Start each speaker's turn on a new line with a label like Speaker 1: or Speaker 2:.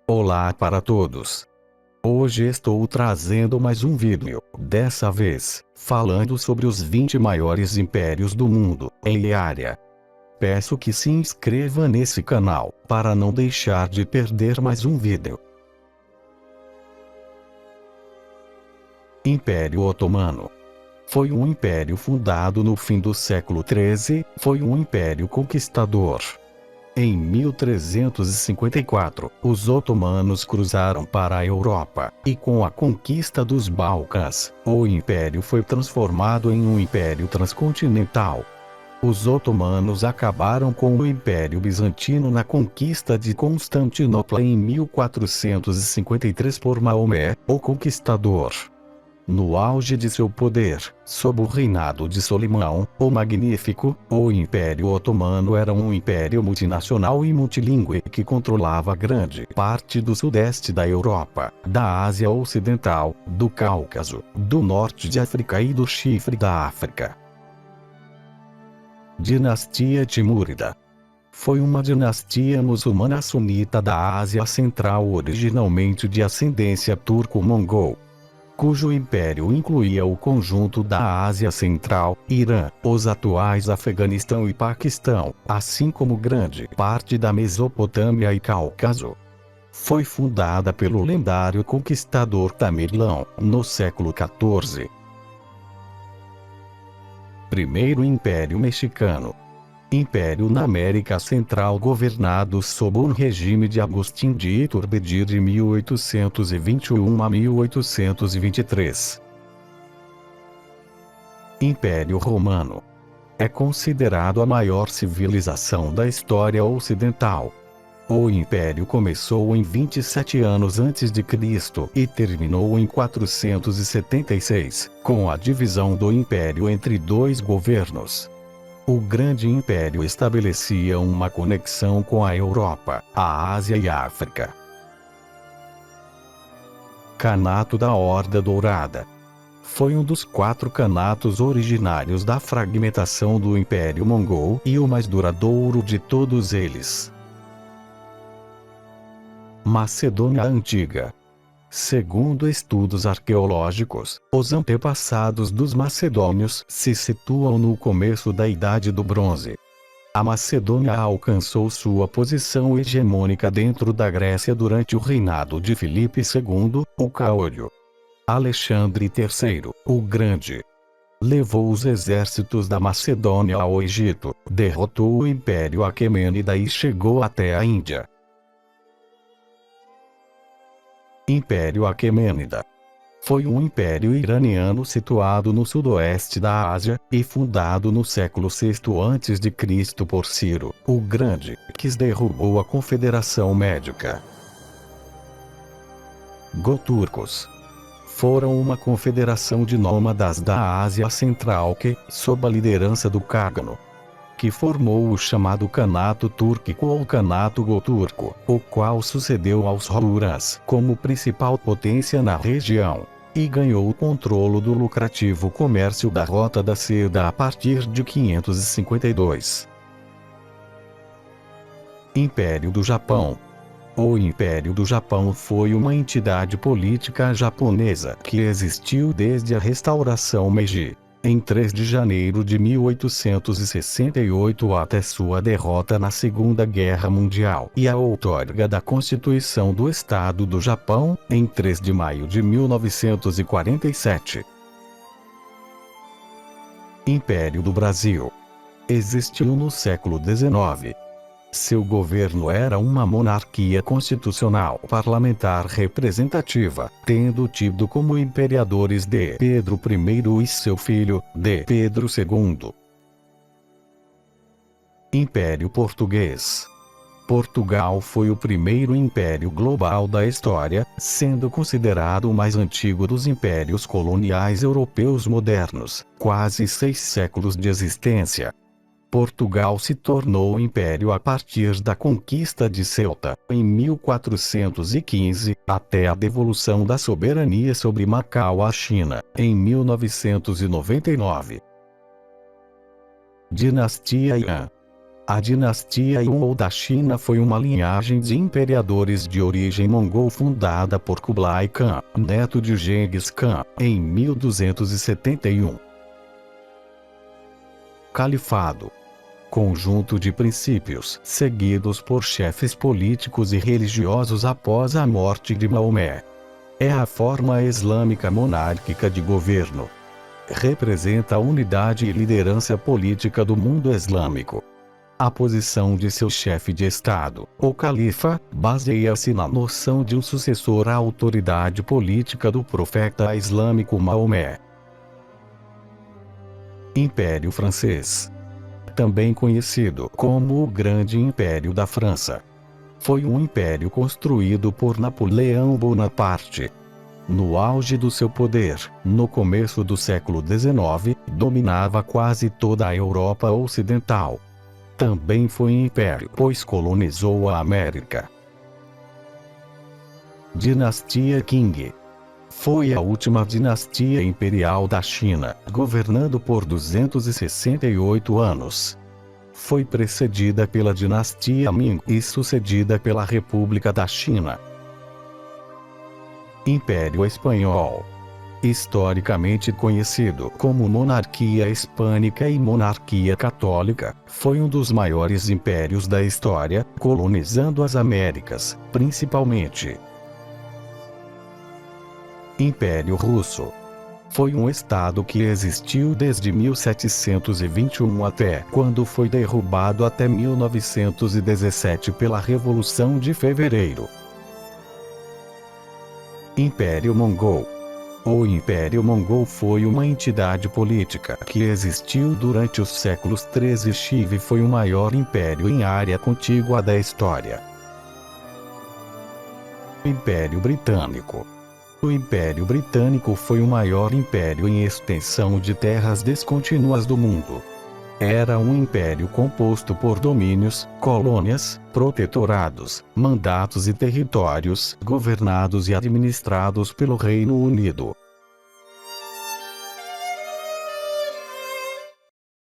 Speaker 1: Olá para todos. Hoje estou trazendo mais um vídeo, dessa vez, falando sobre os 20 maiores impérios do mundo, em área. Peço que se inscreva nesse canal, para não deixar de perder mais um vídeo. Império Otomano. Foi um império fundado no fim do século XIII, foi um império conquistador. Em 1354, os otomanos cruzaram para a Europa, e com a conquista dos Balcãs, o império foi transformado em um império transcontinental. Os otomanos acabaram com o Império Bizantino na conquista de Constantinopla em 1453 por Maomé, o Conquistador. No auge de seu poder, sob o reinado de Solimão, o Magnífico, o Império Otomano era um império multinacional e multilingüe que controlava grande parte do sudeste da Europa, da Ásia Ocidental, do Cáucaso, do norte de África e do chifre da África. Dinastia Timúrida. Foi uma dinastia muçulmana sunita da Ásia Central, originalmente de ascendência turco-mongol, cujo império incluía o conjunto da Ásia Central, Irã, os atuais Afeganistão e Paquistão, assim como grande parte da Mesopotâmia e Cáucaso. Foi fundada pelo lendário conquistador Tamerlão, no século XIV. Primeiro Império Mexicano. Império na América Central governado sob um regime de Agustín de Iturbide de 1821 a 1823. Império Romano. É considerado a maior civilização da história ocidental. O império começou em 27 anos antes de Cristo e terminou em 476, com a divisão do império entre dois governos. O Grande Império estabelecia uma conexão com a Europa, a Ásia e a África. Kanato da Horda Dourada. Foi um dos 4 kanatos originários da fragmentação do Império Mongol e o mais duradouro de todos eles. Macedônia Antiga. Segundo estudos arqueológicos, os antepassados dos macedônios se situam no começo da Idade do Bronze. A Macedônia alcançou sua posição hegemônica dentro da Grécia durante o reinado de Filipe II, o Caolho. Alexandre III, o Grande, levou os exércitos da Macedônia ao Egito, derrotou o Império Aquemênida e chegou até a Índia. Império Aquemênida. Foi um império iraniano situado no sudoeste da Ásia, e fundado no século VI a.C. por Ciro, o Grande, que derrubou a Confederação Médica. Goturcos. Foram uma confederação de nômadas da Ásia Central que, sob a liderança do Cágano, que formou o chamado Kanato Túrquico ou Kanato Goturco, o qual sucedeu aos Hurras como principal potência na região, e ganhou o controle do lucrativo comércio da Rota da Seda a partir de 552. Império do Japão. O Império do Japão foi uma entidade política japonesa que existiu desde a restauração Meiji, em 3 de janeiro de 1868 até sua derrota na Segunda Guerra Mundial e a outorga da Constituição do Estado do Japão, em 3 de maio de 1947. Império do Brasil. Existiu no século XIX. Seu governo era uma monarquia constitucional parlamentar representativa, tendo tido como imperadores de Pedro I e seu filho, de Pedro II. Império Português. Portugal foi o primeiro império global da história, sendo considerado o mais antigo dos impérios coloniais europeus modernos, quase 6 séculos de existência. Portugal se tornou império a partir da conquista de Ceuta, em 1415, até a devolução da soberania sobre Macau à China, em 1999. Dinastia Yuan. A dinastia Yuan da China foi uma linhagem de imperadores de origem mongol fundada por Kublai Khan, neto de Genghis Khan, em 1271. Califado. Conjunto de princípios seguidos por chefes políticos e religiosos após a morte de Maomé. É a forma islâmica monárquica de governo. Representa a unidade e liderança política do mundo islâmico. A posição de seu chefe de Estado, o califa, baseia-se na noção de um sucessor à autoridade política do profeta islâmico Maomé. Império Francês. Também conhecido como o Grande Império da França. Foi um império construído por Napoleão Bonaparte. No auge do seu poder, no começo do século XIX, dominava quase toda a Europa Ocidental. Também foi império, pois colonizou a América. Dinastia Qing. Foi a última dinastia imperial da China, governando por 268 anos. Foi precedida pela dinastia Ming e sucedida pela República da China. Império Espanhol. Historicamente conhecido como Monarquia Hispânica e Monarquia Católica, foi um dos maiores impérios da história, colonizando as Américas, principalmente. Império Russo. Foi um estado que existiu desde 1721 até quando foi derrubado até 1917 pela Revolução de Fevereiro. Império Mongol. O Império Mongol foi uma entidade política que existiu durante os séculos 13 e Xive foi o maior império em área contígua da história. Império Britânico. O Império Britânico foi o maior império em extensão de terras descontínuas do mundo. Era um império composto por domínios, colônias, protetorados, mandatos e territórios, governados e administrados pelo Reino Unido.